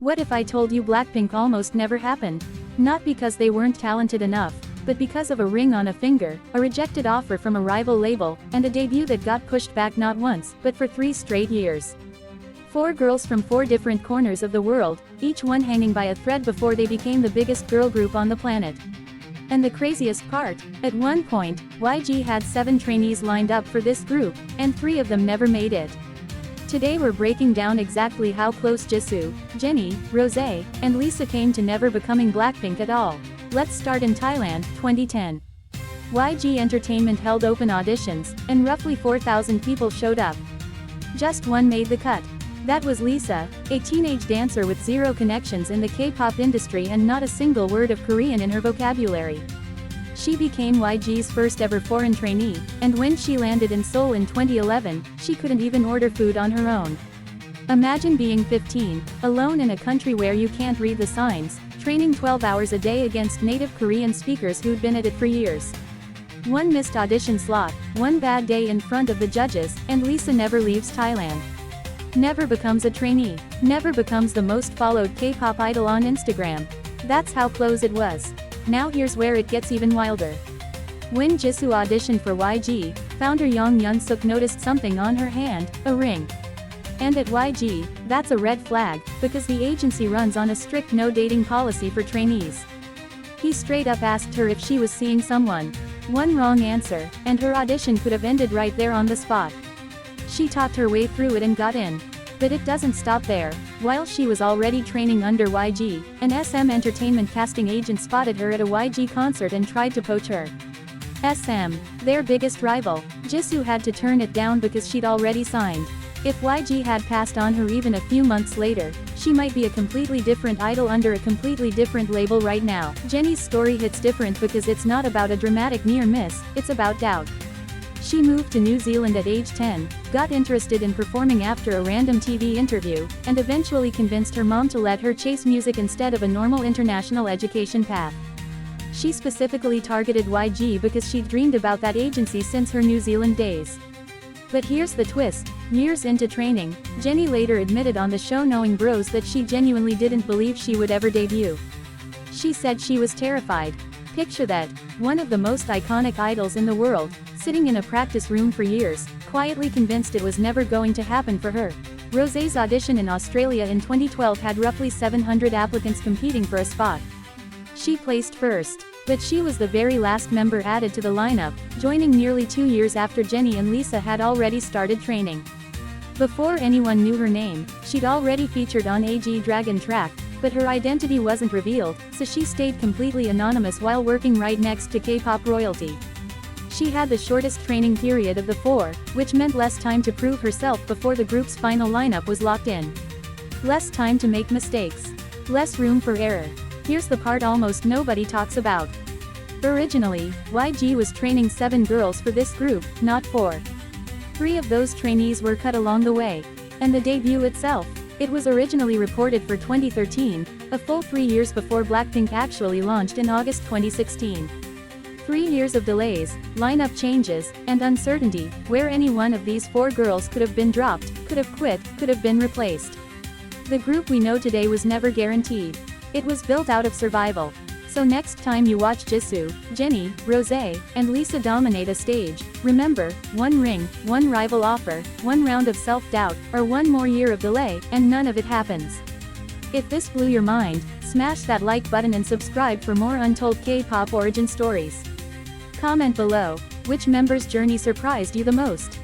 What if I told you Blackpink almost never happened? Not because they weren't talented enough, but because of a ring on a finger, a rejected offer from a rival label, and a debut that got pushed back not once, but for 3 straight years. 4 girls from 4 different corners of the world, each one hanging by a thread before they became the biggest girl group on the planet. And the craziest part, at one point, YG had 7 trainees lined up for this group, and 3 of them never made it. Today we're breaking down exactly how close Jisoo, Jennie, Rosé, and Lisa came to never becoming Blackpink at all. Let's start in Thailand, 2010. YG Entertainment held open auditions, and roughly 4,000 people showed up. Just one made the cut. That was Lisa, a teenage dancer with 0 connections in the K-pop industry and not a single word of Korean in her vocabulary. She became YG's first ever foreign trainee, and when she landed in Seoul in 2011, she couldn't even order food on her own. Imagine being 15, alone in a country where you can't read the signs, training 12 hours a day against native Korean speakers who'd been at it for years. One missed audition slot, one bad day in front of the judges, and Lisa never leaves Thailand. Never becomes a trainee, never becomes the most followed K-pop idol on Instagram. That's how close it was. Now here's where it gets even wilder. When Jisoo auditioned for YG, founder Yong Yun-suk noticed something on her hand, a ring. And at YG, that's a red flag, because the agency runs on a strict no-dating policy for trainees. He straight up asked her if she was seeing someone. One wrong answer, and her audition could have ended right there on the spot. She talked her way through it and got in. But it doesn't stop there. While she was already training under YG, an SM Entertainment casting agent spotted her at a YG concert and tried to poach her. SM, their biggest rival, Jisoo had to turn it down because she'd already signed. If YG had passed on her even a few months later, she might be a completely different idol under a completely different label right now. Jennie's story hits different because it's not about a dramatic near miss, it's about doubt. She moved to New Zealand at age 10, got interested in performing after a random TV interview, and eventually convinced her mom to let her chase music instead of a normal international education path. She specifically targeted YG because she'd dreamed about that agency since her New Zealand days. But here's the twist. Years into training, Jennie later admitted on the show Knowing Bros that she genuinely didn't believe she would ever debut. She said she was terrified. Picture that, one of the most iconic idols in the world, sitting in a practice room for years, quietly convinced it was never going to happen for her. Rosé's audition in Australia in 2012 had roughly 700 applicants competing for a spot. She placed first. But she was the very last member added to the lineup, joining nearly 2 years after Jennie and Lisa had already started training. Before anyone knew her name, she'd already featured on a G-Dragon track, but her identity wasn't revealed, so she stayed completely anonymous while working right next to K-pop royalty. She had the shortest training period of the 4, which meant less time to prove herself before the group's final lineup was locked in. Less time to make mistakes. Less room for error. Here's the part almost nobody talks about. Originally, YG was training 7 girls for this group, not 4. 3 of those trainees were cut along the way. And the debut itself, it was originally reported for 2013, a full 3 years before Blackpink actually launched in August 2016. 3 years of delays, lineup changes, and uncertainty, where any one of these 4 girls could have been dropped, could have quit, could have been replaced. The group we know today was never guaranteed. It was built out of survival. So next time you watch Jisoo, Jennie, Rosé, and Lisa dominate a stage, remember, one ring, one rival offer, one round of self-doubt, or one more year of delay, and none of it happens. If this blew your mind, smash that like button and subscribe for more untold K-pop origin stories. Comment below, which member's journey surprised you the most?